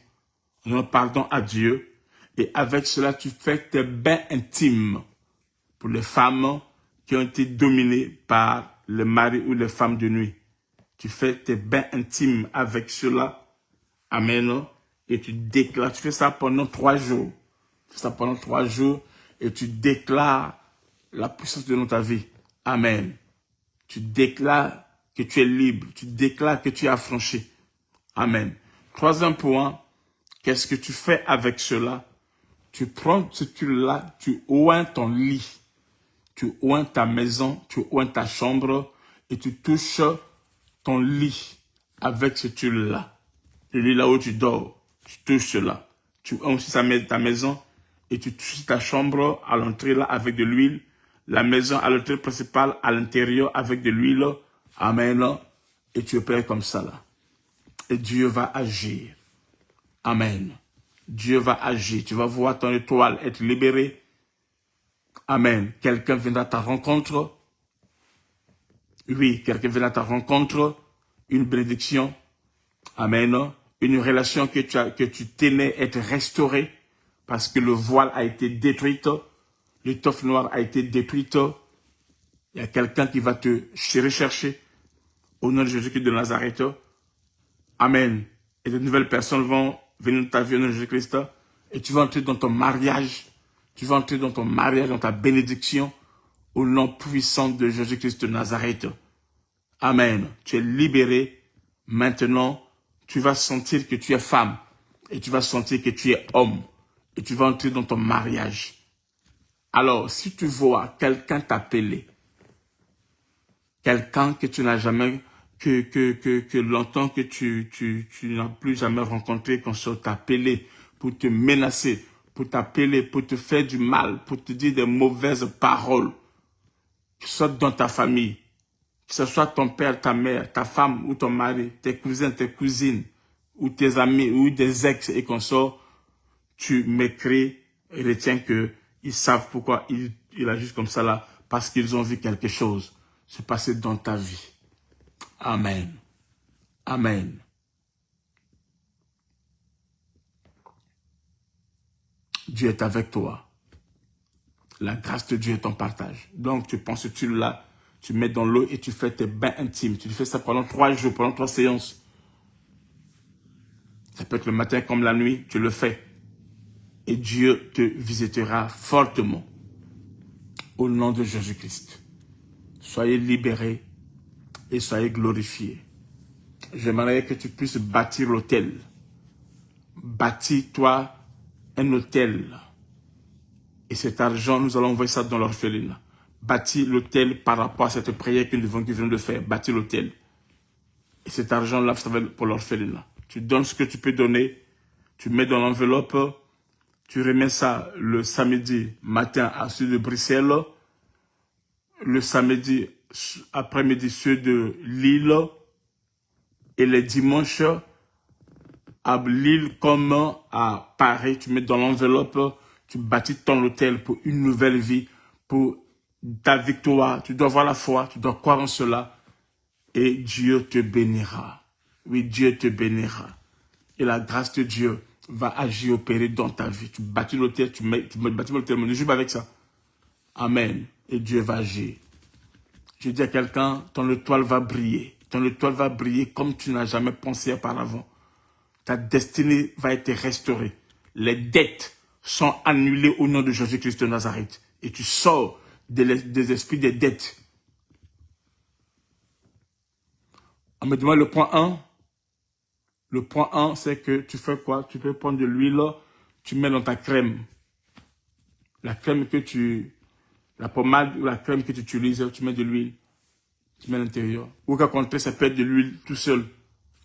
En pardon à Dieu. Et avec cela, tu fais tes bains intimes pour les femmes qui ont été dominées par le mari ou les femmes de nuit. Tu fais tes bains intimes avec cela. Amen. Et tu déclares, tu fais ça pendant 3 jours. Tu fais ça pendant 3 jours et tu déclares la puissance de ta vie. Amen. Tu déclares que tu es libre. Tu déclares que tu es affranchi. Amen. Troisième point, qu'est-ce que tu fais avec cela? Tu prends ce huile-là, tu oins ton lit. Tu oins ta maison, tu oins ta chambre et tu touches ton lit avec ce huile-là. Le lit là où tu dors, tu touches cela. Tu oins aussi ta maison et tu touches ta chambre à l'entrée là avec de l'huile. La maison à l'entrée principale à l'intérieur avec de l'huile. Amen. Et tu opères comme ça là. Et Dieu va agir. Amen. Dieu va agir. Tu vas voir ton étoile être libérée. Amen. Quelqu'un viendra à ta rencontre. Oui, quelqu'un viendra à ta rencontre. Une bénédiction. Amen. Une relation que tu tenais être restaurée parce que le voile a été détruit. L'étoffe noire a été détruite. Il y a quelqu'un qui va te rechercher au nom de Jésus-Christ de Nazareth. Amen. Et de nouvelles personnes vont venir dans ta vie au nom de Jésus-Christ. Et tu vas entrer dans ton mariage. Tu vas entrer dans ton mariage, dans ta bénédiction, au nom puissant de Jésus-Christ de Nazareth. Amen. Tu es libéré. Maintenant, tu vas sentir que tu es femme. Et tu vas sentir que tu es homme. Et tu vas entrer dans ton mariage. Alors, si tu vois quelqu'un t'appeler, quelqu'un que tu n'as jamais, que longtemps que tu n'as plus jamais rencontré, qu'on soit t'appeler pour te menacer, pour t'appeler, pour te faire du mal, pour te dire des mauvaises paroles, que ce soit dans ta famille, que ce soit ton père, ta mère, ta femme ou ton mari, tes cousins, tes cousines, ou tes amis, ou des ex et consorts, tu m'écris et retiens que ils savent pourquoi il agit comme ça là, parce qu'ils ont vu quelque chose se passer dans ta vie. Amen. Amen. Dieu est avec toi. La grâce de Dieu est ton partage. Donc, tu prends ce tuile-là, tu mets dans l'eau et tu fais tes bains intimes. Tu fais ça pendant 3 jours, pendant 3 séances. Ça peut être le matin comme la nuit, tu le fais. Et Dieu te visitera fortement. Au nom de Jésus-Christ. Soyez libérés et soyez glorifiés. J'aimerais que tu puisses bâtir l'autel. Bâtis-toi un hôtel. Et cet argent, nous allons envoyer ça dans l'orphelinat. Bâtis l'hôtel par rapport à cette prière que nous venons de faire. Bâtis l'hôtel. Et cet argent-là, ça va être pour l'orphelinat. Tu donnes ce que tu peux donner. Tu mets dans l'enveloppe. Tu remets ça le samedi matin à ceux de Bruxelles. Le samedi après-midi ceux de Lille. Et les dimanches à Lille comme à Paris, tu mets dans l'enveloppe, tu bâtis ton hôtel pour une nouvelle vie, pour ta victoire. Tu dois avoir la foi, tu dois croire en cela. Et Dieu te bénira. Oui, Dieu te bénira. Et la grâce de Dieu va agir, opérer dans ta vie. Tu bâtis l'hôtel, tu bâtis l'hôtel, mais ne joue pas avec ça. Amen. Et Dieu va agir. Je dis à quelqu'un, ton étoile va briller. Ton étoile va briller comme tu n'as jamais pensé auparavant. Ta destinée va être restaurée. Les dettes sont annulées au nom de Jésus-Christ de Nazareth. Et tu sors des esprits des dettes. On me demande le point 1. Le point 1, c'est que tu fais quoi? Tu peux prendre de l'huile, tu mets dans ta crème. La crème la pommade ou la crème que tu utilises, tu mets de l'huile. Tu mets à l'intérieur. Ou qu'à contraire, ça peut être de l'huile tout seul.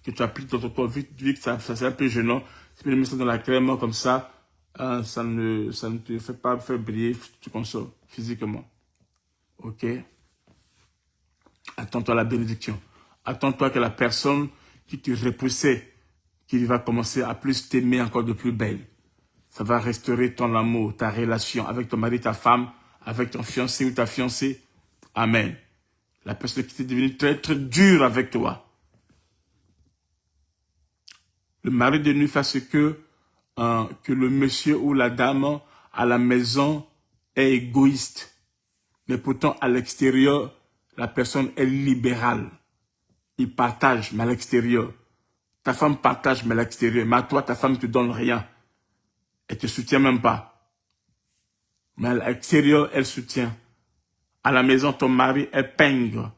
Que tu appliques dans ton corps, vu que ça c'est un peu gênant. Tu peux le mettre ça dans la crème comme ça. ça ne te fait pas faire briller, tu consommes physiquement. Ok? Attends-toi à la bénédiction. Attends-toi que la personne qui te repoussait, qui va commencer à plus t'aimer encore de plus belle. Ça va restaurer ton amour, ta relation avec ton mari, ta femme, avec ton fiancé ou ta fiancée. Amen. La personne qui est devenue très, très dure avec toi. Le mari de nuit fait ce que le monsieur ou la dame à la maison est égoïste. Mais pourtant, à l'extérieur, la personne est libérale. Il partage, mais à l'extérieur. Ta femme partage, mais à l'extérieur. Mais à toi, ta femme ne te donne rien. Elle ne te soutient même pas. Mais à l'extérieur, elle soutient. À la maison, ton mari est pingre.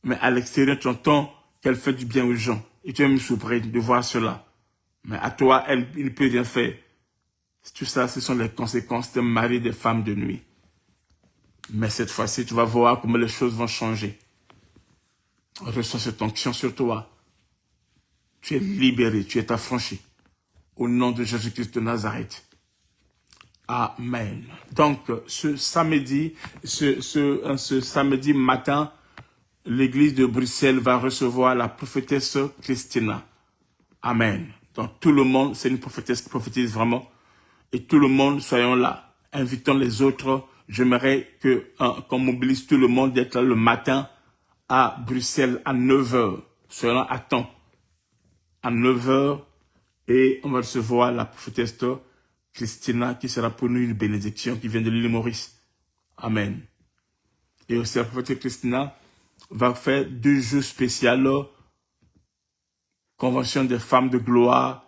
Mais à l'extérieur, tu entends qu'elle fait du bien aux gens. Et tu es même surpris de voir cela. Mais à toi, il ne peut rien faire. Tout ça, ce sont les conséquences d'un mari et des femmes de nuit. Mais cette fois-ci, tu vas voir comment les choses vont changer. Reçois cette onction sur toi. Tu es libéré, tu es affranchi. Au nom de Jésus-Christ de Nazareth. Amen. Donc, ce samedi matin, l'église de Bruxelles va recevoir la prophétesse Christina. Amen. Donc, tout le monde, c'est une prophétesse qui prophétise vraiment. Et tout le monde, soyons là. Invitons les autres. J'aimerais qu'on mobilise tout le monde d'être là le matin à Bruxelles à 9 h. Soyons là à temps. À 9 h. Et on va recevoir la prophétesse Christina qui sera pour nous une bénédiction qui vient de l'île Maurice. Amen. Et aussi la prophétesse Christina va faire 2 jours spéciaux. Convention des femmes de gloire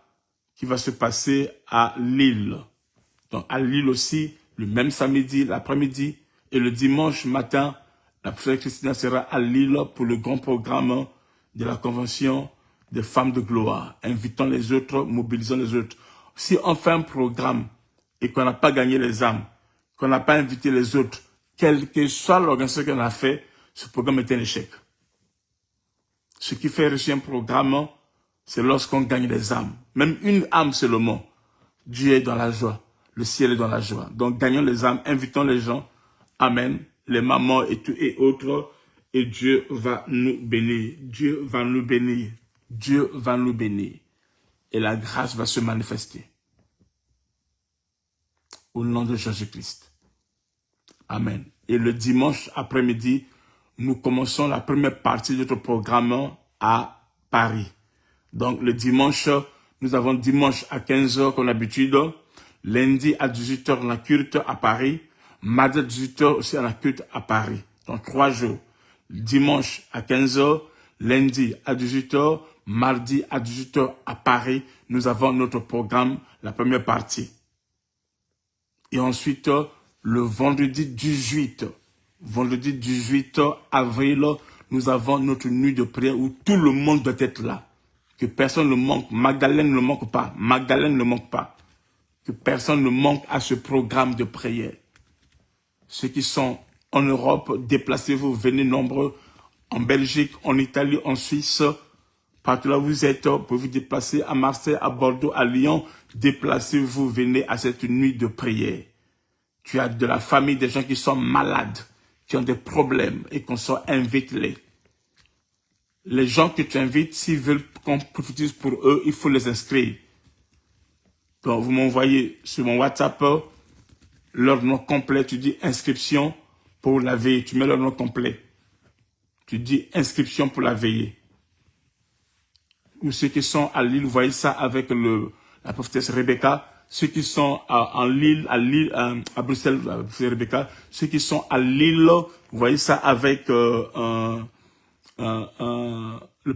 qui va se passer à Lille. Donc à Lille aussi, le même samedi, l'après-midi et le dimanche matin, la prophétesse Christina sera à Lille pour le grand programme de la convention des femmes de gloire. Invitons les autres, mobilisons les autres. Si on fait un programme et qu'on n'a pas gagné les âmes, qu'on n'a pas invité les autres, quelle que soit l'organisation qu'on a fait, ce programme est un échec. Ce qui fait réussir un programme, c'est lorsqu'on gagne les âmes. Même une âme seulement. Dieu est dans la joie. Le ciel est dans la joie. Donc, gagnons les âmes, invitons les gens. Amen. Les mamans et tout et autres. Et Dieu va nous bénir. Dieu va nous bénir. Dieu va nous bénir. Et la grâce va se manifester. Au nom de Jésus-Christ. Amen. Et le dimanche après-midi, nous commençons la première partie de notre programme à Paris. Donc, le dimanche, nous avons dimanche à 15 h comme d'habitude. Lundi à 18 h, on a culte à Paris. Mardi à 18 h aussi, on a culte à Paris. Donc, 3 jours. Dimanche à 15 h, lundi à 18 h, mardi à 18 h à Paris. Nous avons notre programme, la première partie. Et ensuite, le vendredi 18 avril, nous avons notre nuit de prière où tout le monde doit être là. Que personne ne manque. Magdalène ne manque pas. Magdalène ne manque pas. Que personne ne manque à ce programme de prière. Ceux qui sont en Europe, déplacez-vous, venez nombreux. En Belgique, en Italie, en Suisse, partout là où vous êtes, vous pouvez vous déplacer à Marseille, à Bordeaux, à Lyon. Déplacez-vous, venez à cette nuit de prière. Tu as de la famille, des gens qui sont malades, qui ont des problèmes et qu'on soit invite-les. Les gens que tu invites, s'ils veulent qu'on prophétise pour eux, il faut les inscrire. Donc, vous m'envoyez sur mon WhatsApp leur nom complet. Tu dis inscription pour la veillée. Tu mets leur nom complet. Tu dis inscription pour la veillée. Ou ceux qui sont à Lille, vous voyez ça avec la prophétesse Rebecca. Ceux qui sont à Bruxelles, Rebecca. Ceux qui sont à Lille, vous voyez ça avec le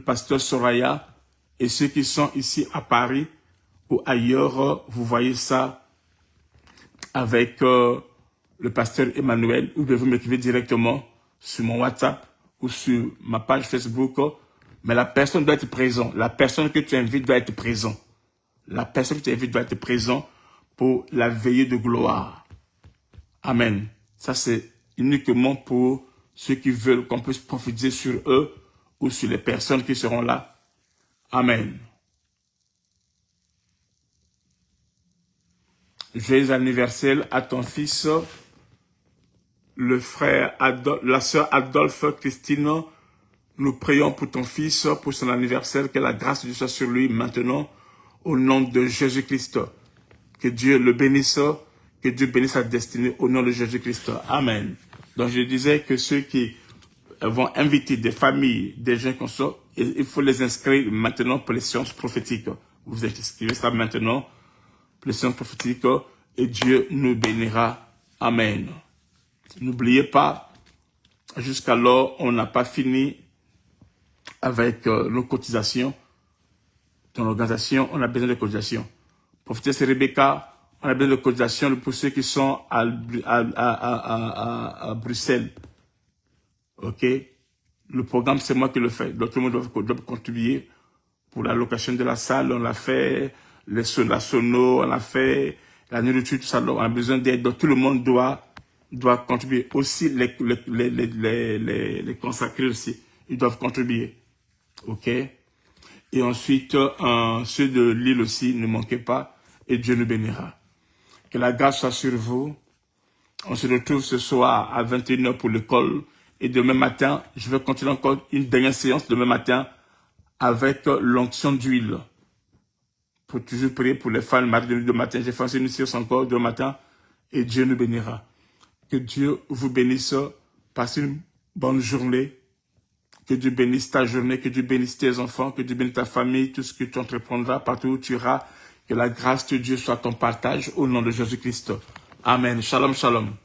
pasteur Soraya. Et ceux qui sont ici à Paris ou ailleurs, vous voyez ça avec le pasteur Emmanuel. Ou vous m'écrivez directement sur mon WhatsApp ou sur ma page Facebook. Mais la personne doit être présente. La personne que tu invites doit être présente. La personne que tu invites doit être présente pour la veillée de gloire. Amen. Ça, c'est uniquement pour ceux qui veulent qu'on puisse prophétiser sur eux ou sur les personnes qui seront là. Amen. Joyeux anniversaire à ton fils, le frère la sœur Adolphe Christine. Nous prions pour ton fils, pour son anniversaire, que la grâce de Dieu soit sur lui maintenant, au nom de Jésus-Christ. Que Dieu le bénisse, que Dieu bénisse sa destinée au nom de Jésus-Christ. Amen. Donc je disais que ceux qui vont inviter des familles, des gens comme ça, il faut les inscrire maintenant pour les séances prophétiques. Vous inscrivez ça maintenant pour les séances prophétiques et Dieu nous bénira. Amen. N'oubliez pas, jusqu'alors, on n'a pas fini avec nos cotisations. Dans l'organisation, on a besoin de cotisations. Prophétesse Rebecca, on a besoin de cotisations pour ceux qui sont à Bruxelles. Ok? Le programme, c'est moi qui le fais. Donc, tout le monde doit contribuer pour la location de la salle. On l'a fait, la sono, on a fait la nourriture, tout ça. Donc, on a besoin d'aide. Donc, tout le monde doit contribuer. Aussi, les consacrés aussi, ils doivent contribuer. Ok? Et ensuite, ceux de Lille aussi, ne manquez pas, et Dieu nous bénira. Que la grâce soit sur vous. On se retrouve ce soir à 21h pour l'école. Et demain matin, je vais continuer encore une dernière séance demain matin avec l'onction d'huile. Pour toujours prier pour les femmes, mardi demain matin. J'ai fait une séance encore demain matin, et Dieu nous bénira. Que Dieu vous bénisse. Passez une bonne journée. Que Dieu bénisse ta journée, que Dieu bénisse tes enfants, que Dieu bénisse ta famille, tout ce que tu entreprendras, partout où tu iras. Que la grâce de Dieu soit ton partage au nom de Jésus-Christ. Amen. Shalom, shalom.